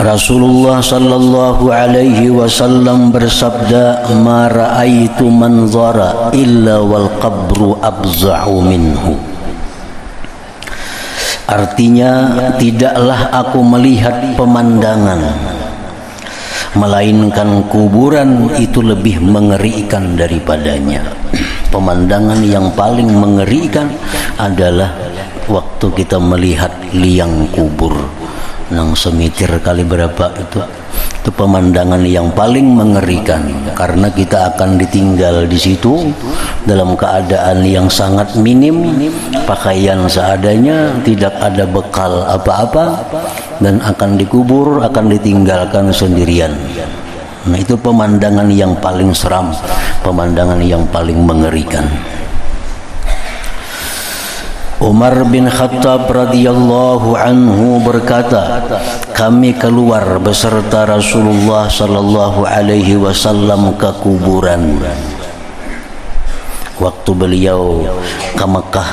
Rasulullah sallallahu alaihi wasallam bersabda, "Ma ra'aitu manzara illa wal qabru abza'u minhu." Artinya, tidaklah aku melihat pemandangan, melainkan kuburan itu lebih mengerikan daripadanya. Pemandangan yang paling mengerikan adalah waktu kita melihat liang kubur. Nang semitir kali berapa itu pemandangan yang paling mengerikan, karena kita akan ditinggal di situ dalam keadaan yang sangat minim, pakaian seadanya, tidak ada bekal apa-apa, dan akan dikubur, akan ditinggalkan sendirian. Nah, itu pemandangan yang paling seram, pemandangan yang paling mengerikan. Umar bin Khattab radhiyallahu anhu berkata, kami keluar beserta Rasulullah sallallahu alaihi wasallam ke kuburan waktu beliau ke Mekah,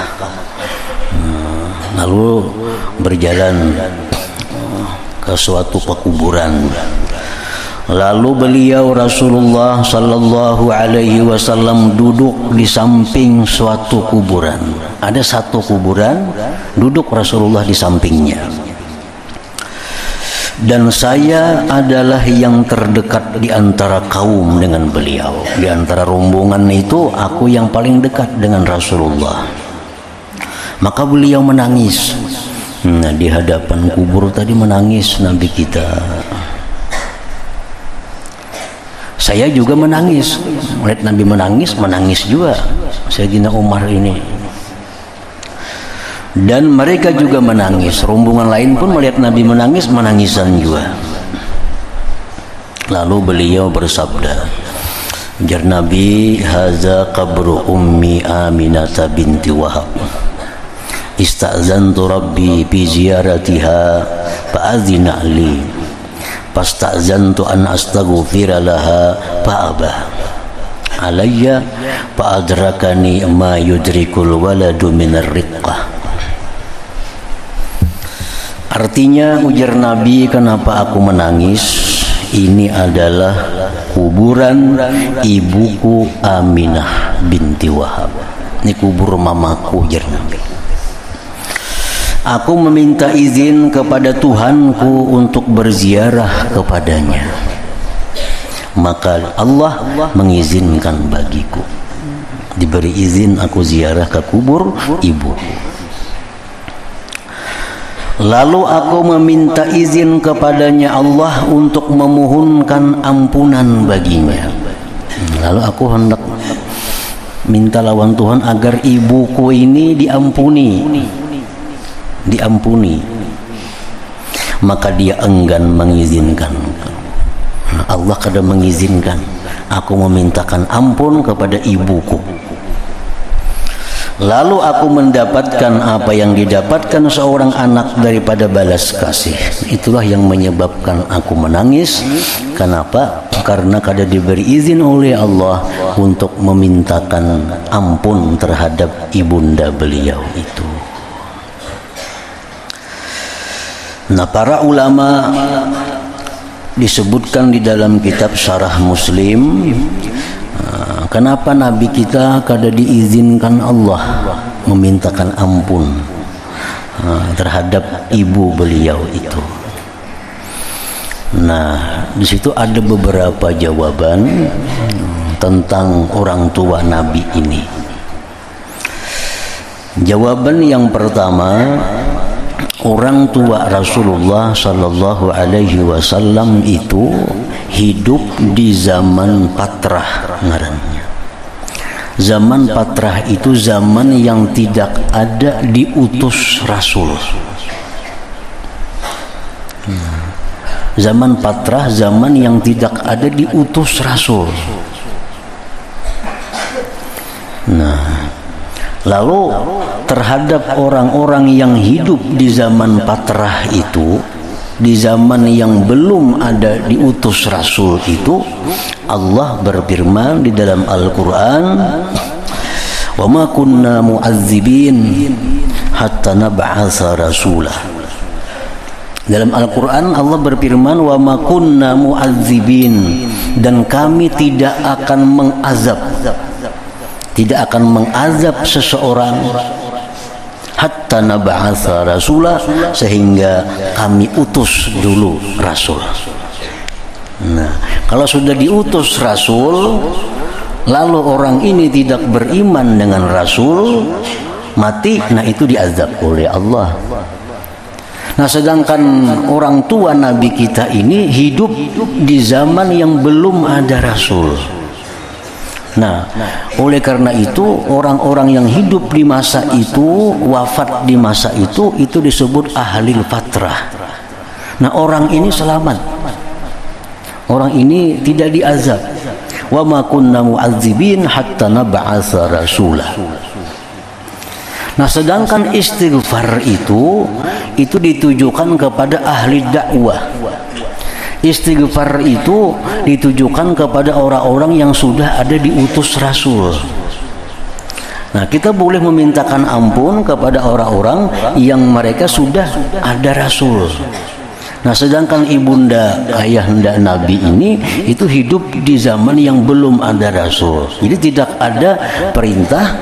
lalu berjalan ke suatu pekuburan. Lalu beliau Rasulullah sallallahu alaihi wasallam duduk di samping suatu kuburan. Ada satu kuburan, duduk Rasulullah di sampingnya. Dan saya adalah yang terdekat di antara kaum dengan beliau. Di antara rombongan itu, aku yang paling dekat dengan Rasulullah. Maka beliau menangis. Nah, di hadapan kubur tadi menangis Nabi kita. Saya juga menangis, melihat Nabi menangis juga Sayyidina Umar ini. Dan mereka juga menangis, rombongan lain pun melihat Nabi menangis, menangisan juga. Lalu beliau bersabda, ujar Nabi, haza qabru ummi Aminah binti Wahab, ista'zantu rabbi bi ziyaratiha fa'adzina li, fasta'zantu an astaghfira laha fa'aba alayya fa'adrakani ma yudrikul waladu minar riqqah. Artinya, ujar Nabi, kenapa aku menangis? Ini adalah kuburan ibuku Aminah binti Wahab. Ini kubur mamaku, ujar Nabi. Aku meminta izin kepada Tuhanku untuk berziarah kepadanya. Maka Allah mengizinkan bagiku. Diberi izin aku ziarah ke kubur ibuku. Lalu aku meminta izin kepadanya Allah untuk memohonkan ampunan baginya. Lalu aku hendak minta lawan Tuhan agar ibuku ini diampuni. Maka dia enggan mengizinkan. Allah kadang mengizinkan aku memintakan ampun kepada ibuku. Lalu aku mendapatkan apa yang didapatkan seorang anak daripada balas kasih. Itulah yang menyebabkan aku menangis. Kenapa? Karena kada diberi izin oleh Allah untuk memintakan ampun terhadap ibunda beliau itu. Nah, para ulama disebutkan di dalam kitab Syarah Muslim, kenapa Nabi kita kada diizinkan Allah memintakan ampun terhadap ibu beliau itu. Nah, di situ ada beberapa jawaban tentang orang tua Nabi ini. Jawaban yang pertama, orang tua Rasulullah sallallahu alaihi wasallam itu hidup di zaman patrah ngarannya. Zaman patrah itu zaman yang tidak ada diutus Rasul. Zaman patrah, zaman yang tidak ada diutus Rasul. Nah, lalu terhadap orang-orang yang hidup di zaman patrah itu, di zaman yang belum ada diutus Rasul itu, Allah berfirman di dalam Al-Quran, wa ma kunna mu'azzibin hatta nab'atsa rasulah. Dalam Al-Quran Allah berfirman, wa ma kunna mu'adzibin, dan kami tidak akan mengazab seseorang hatta nab'atsa rasula, sehingga kami utus dulu rasul. Nah, kalau sudah diutus rasul lalu orang ini tidak beriman dengan rasul, mati, nah itu diazab oleh Allah. Nah, sedangkan orang tua Nabi kita ini hidup di zaman yang belum ada Rasul. Nah, oleh karena itu orang-orang yang hidup di masa itu, wafat di masa itu disebut ahlil fatrah. Nah, orang ini selamat. Orang ini tidak diazab. Wa ma kunna mu'adzibin hatta nab'atsa rasula. Nah, sedangkan istighfar itu ditujukan kepada ahli dakwah. Istighfar itu ditujukan kepada orang-orang yang sudah ada diutus Rasul. Nah, kita boleh memintakan ampun kepada orang-orang yang mereka sudah ada Rasul. Nah, sedangkan ibunda ayahanda Nabi ini itu hidup di zaman yang belum ada Rasul. Jadi tidak ada perintah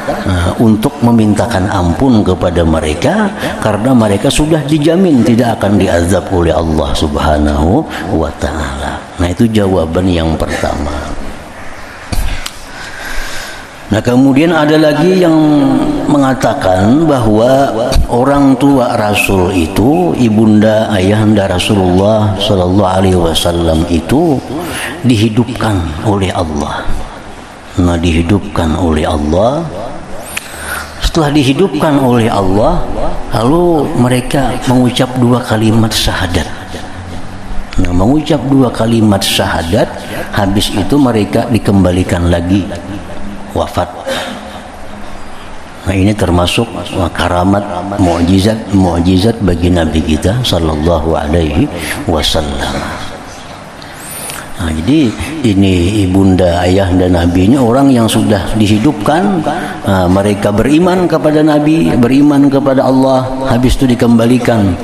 untuk memintakan ampun kepada mereka, karena mereka sudah dijamin tidak akan diazab oleh Allah Subhanahu wa ta'ala. Nah, itu jawaban yang pertama. Nah, kemudian ada lagi yang mengatakan bahwa orang tua Rasul itu, ibunda ayahanda Rasulullah Sallallahu Alaihi Wasallam itu dihidupkan oleh Allah. Nah, dihidupkan oleh Allah. Setelah dihidupkan oleh Allah, lalu mereka mengucap 2 kalimat syahadat. Nah, mengucap 2 kalimat syahadat, habis itu mereka dikembalikan lagi wafat. Nah, ini termasuk karamat, mukjizat bagi Nabi kita sallallahu alaihi wasallam. Nah, jadi ini ibunda ayah dan Nabi ini orang yang sudah dihidupkan, mereka beriman kepada Nabi, beriman kepada Allah, habis itu dikembalikan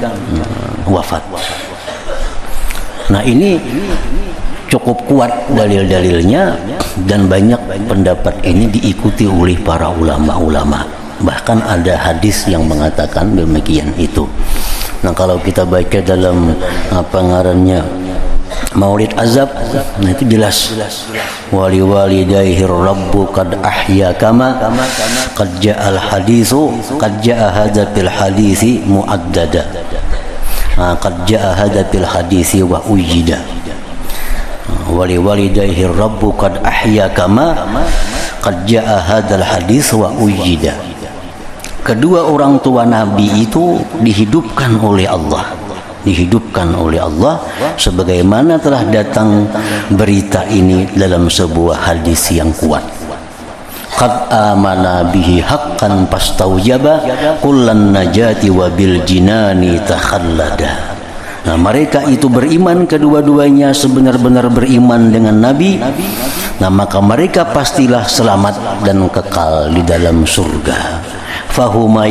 wafat. Nah, ini cukup kuat dalil-dalilnya, dan banyak pendapat ini diikuti oleh para ulama-ulama. Bahkan ada hadis yang mengatakan demikian itu. Nah, kalau kita baca dalam ngarannya Maulid Azab, nah itu jelas. Wali walidayhi rabbu qad ahya kama qad ja'al haditsu qad ja'a hadza fil hadisi muaddada. Qad ja'a hadza fil hadisi wa ujida. Wali walidayhi rabbu qad ahya kama qad jaa hadzal hadis wa ujida. Kedua orang tua Nabi itu dihidupkan oleh Allah, sebagaimana telah datang berita ini dalam sebuah hadis yang kuat. Qad amana bihi haqqan fastaujaba kullan najati wa bil jinani takhallada. Nah, mereka itu beriman kedua-duanya, sebenar-benar beriman dengan Nabi. Nah, maka mereka pastilah selamat dan kekal di dalam surga. Fahuma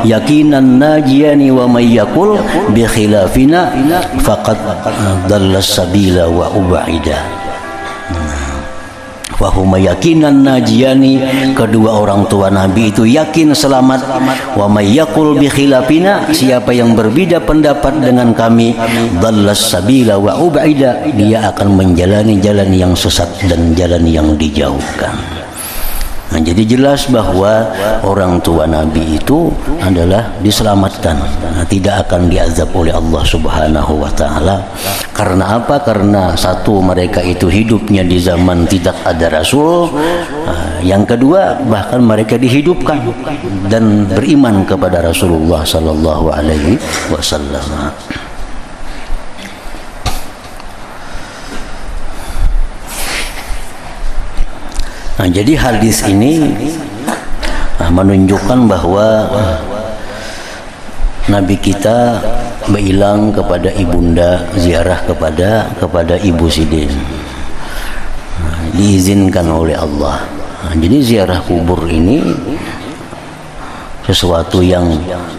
yakinan najiyani wa may yaqul bi khilafina faqad dalla sabila wa ubaida. Wahuma yakinan najiyani, kedua orang tua Nabi itu yakin selamat. Wa may yaqul bi khilafina, siapa yang berbeda pendapat dengan kami, dallas sabila wa ubaida, dia akan menjalani jalan yang sesat dan jalan yang dijauhkan. Nah, jadi jelas bahwa orang tua Nabi itu adalah diselamatkan, tidak akan diazab oleh Allah Subhanahu wa ta'ala. Karena apa? Karena satu, mereka itu hidupnya di zaman tidak ada Rasul. Yang kedua, bahkan mereka dihidupkan dan beriman kepada Rasulullah Sallallahu Alaihi Wasallam. Nah, jadi hadis ini menunjukkan bahwa Nabi kita bilang kepada ibunda, ziarah kepada Ibu Sidin, diizinkan oleh Allah. Nah, jadi ziarah kubur ini sesuatu yang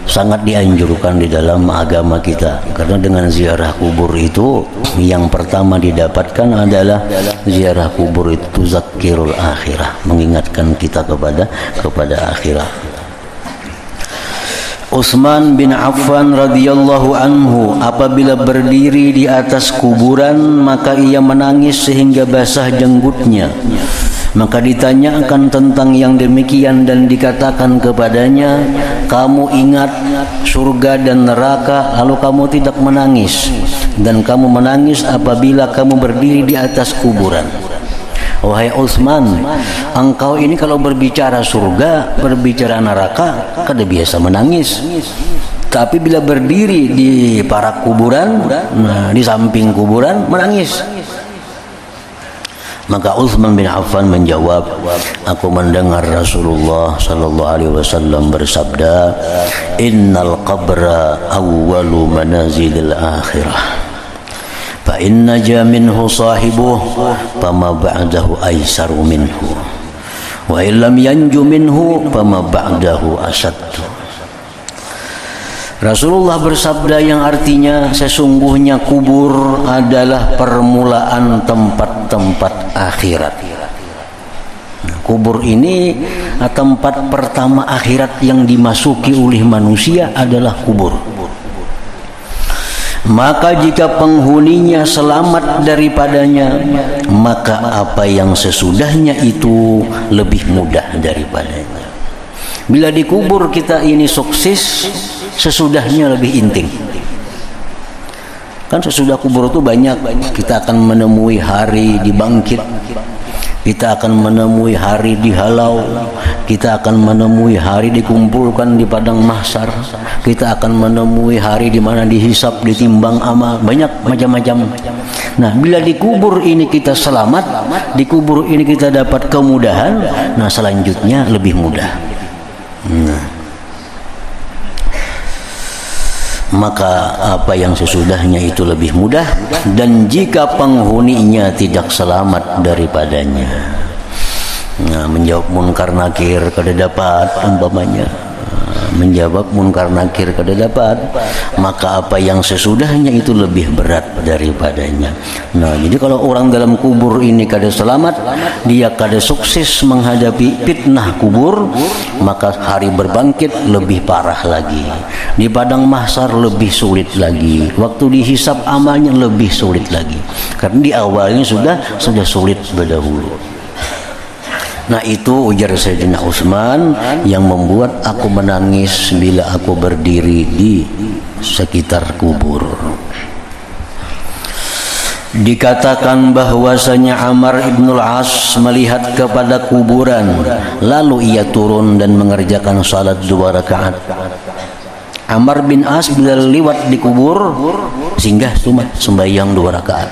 sangat dianjurkan di dalam agama kita, karena dengan ziarah kubur itu yang pertama didapatkan adalah ziarah kubur itu tuzakkirul akhirah, mengingatkan kita kepada akhirat. Utsman bin Affan radhiyallahu anhu apabila berdiri di atas kuburan maka ia menangis sehingga basah jenggotnya. Maka ditanyakan tentang yang demikian dan dikatakan kepadanya, kamu ingat surga dan neraka lalu kamu tidak menangis, dan kamu menangis apabila kamu berdiri di atas kuburan. Wahai Utsman, engkau ini kalau berbicara surga, berbicara neraka, kada biasa menangis. Tapi bila berdiri di para kuburan, di samping kuburan, menangis. Maka Utsman bin Affan menjawab, aku mendengar Rasulullah sallallahu alaihi wasallam bersabda, innal qabra awwalu manazilil akhirah, fa inna ja minhu sahibuhu fama ba'dahu aisaru minhu, wa illam yanju minhu fama ba'dahu asaddu. Rasulullah bersabda yang artinya sesungguhnya kubur adalah permulaan tempat-tempat akhirat. Kubur ini tempat pertama akhirat yang dimasuki oleh manusia adalah kubur. Maka jika penghuninya selamat daripadanya, maka apa yang sesudahnya itu lebih mudah daripadanya. Bila dikubur kita ini sukses, sesudahnya lebih inting. Kan sesudah kubur itu banyak, kita akan menemui hari dibangkit, kita akan menemui hari dihalau, kita akan menemui hari dikumpulkan di padang mahsyar, kita akan menemui hari di mana dihisap, ditimbang amal, banyak macam-macam. Nah, bila dikubur ini kita selamat, dikubur ini kita dapat kemudahan, nah selanjutnya lebih mudah. Maka apa yang sesudahnya itu lebih mudah, dan jika penghuninya tidak selamat daripadanya, menjawab munkar nakir kada dapat, umpamanya menjawab munkar nakir kada dapat, maka apa yang sesudahnya itu lebih berat daripadanya. Nah, jadi kalau orang dalam kubur ini kada selamat, dia kada sukses menghadapi fitnah kubur, maka hari berbangkit lebih parah lagi, di padang mahsyar lebih sulit lagi, waktu dihisap amalnya lebih sulit lagi, karena di awalnya sudah sulit berdahulu. Nah, itu ujar Sayyidina Utsman yang membuat aku menangis bila aku berdiri di sekitar kubur. Dikatakan bahwasanya Amr ibn al-As melihat kepada kuburan, lalu ia turun dan mengerjakan salat 2 rakaat. Amr bin As bila lewat di kubur, singgah cuma sembahyang 2 rakaat.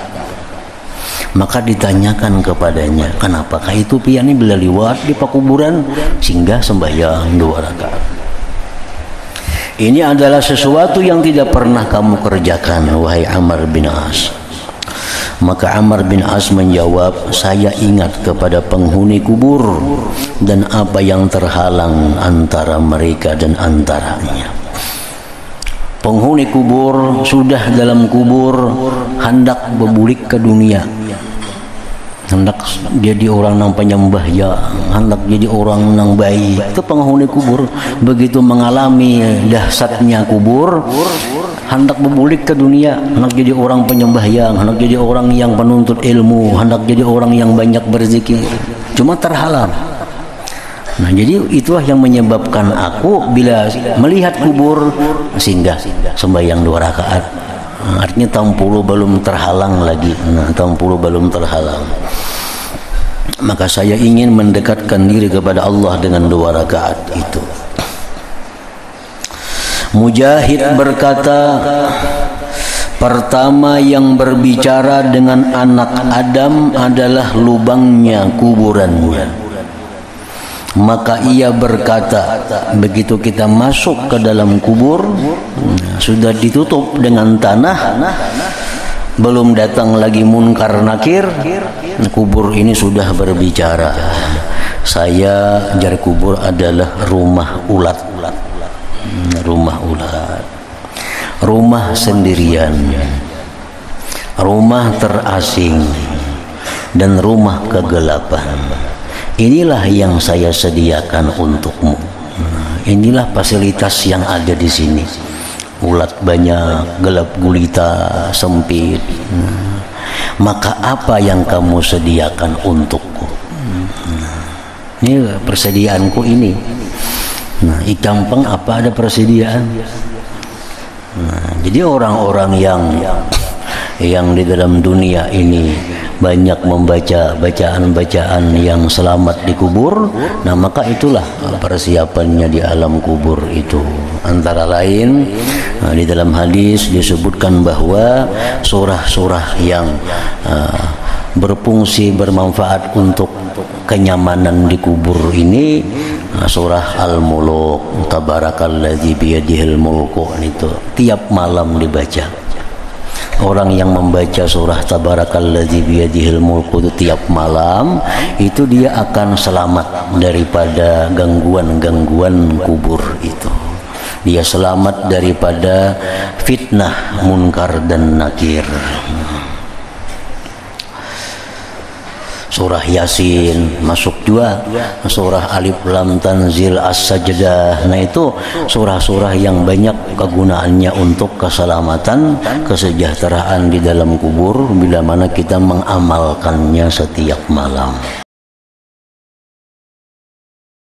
Maka ditanyakan kepadanya, kenapakah itu piani bila liwat di pakuburan singgah sembahyang 2 rakaat? Ini adalah sesuatu yang tidak pernah kamu kerjakan, wahai Amr bin As. Maka Amr bin As menjawab, saya ingat kepada penghuni kubur dan apa yang terhalang antara mereka dan antaranya. Penghuni kubur sudah dalam kubur hendak berbulik ke dunia, hendak jadi orang yang penyembah ya, hendak jadi orang yang baik. Itu penghuni kubur begitu mengalami dahsyatnya kubur, hendak berbulik ke dunia, hendak jadi orang penyembah yang, hendak jadi orang yang penuntut ilmu, hendak jadi orang yang banyak berzikir, cuma terhalang. Nah, jadi itulah yang menyebabkan aku bila melihat kubur singgah sembahyang 2 rakaat. Artinya tampulu belum terhalang lagi. Nah, tampulu belum terhalang. Maka saya ingin mendekatkan diri kepada Allah dengan 2 rakaat itu. Mujahid berkata, pertama yang berbicara dengan anak Adam adalah lubangnya kuburannya. Maka ia berkata, begitu kita masuk ke dalam kubur, sudah ditutup dengan tanah, belum datang lagi munkar nakir, kubur ini sudah berbicara. Saya jari kubur adalah rumah ulat, rumah ulat, rumah sendirian, rumah terasing, dan rumah kegelapan. Inilah yang saya sediakan untukmu. Inilah fasilitas yang ada di sini. Ulat banyak, gelap gulita, sempit. Maka apa yang kamu sediakan untukku? Ini persediaanku ini. Nah, di kampung apa ada persediaan? Nah, jadi orang-orang yang di dalam dunia ini banyak membaca bacaan-bacaan yang selamat di kubur, nah maka itulah persiapannya di alam kubur itu. Antara lain di dalam hadis disebutkan bahwa surah-surah yang berfungsi bermanfaat untuk kenyamanan di kubur ini surah Al-Muluk, tabarakalladzi biyadihil mulku, itu tiap malam dibaca. Orang yang membaca surah tabarakalladzi biyadihil mulku itu tiap malam, itu dia akan selamat daripada gangguan-gangguan kubur itu. Dia selamat daripada fitnah munkar dan nakir. Surah Yasin masuk juga, surah Alif Lam Tanzil As-Sajdah. Nah itu surah-surah yang banyak kegunaannya untuk keselamatan, kesejahteraan di dalam kubur bila mana kita mengamalkannya setiap malam.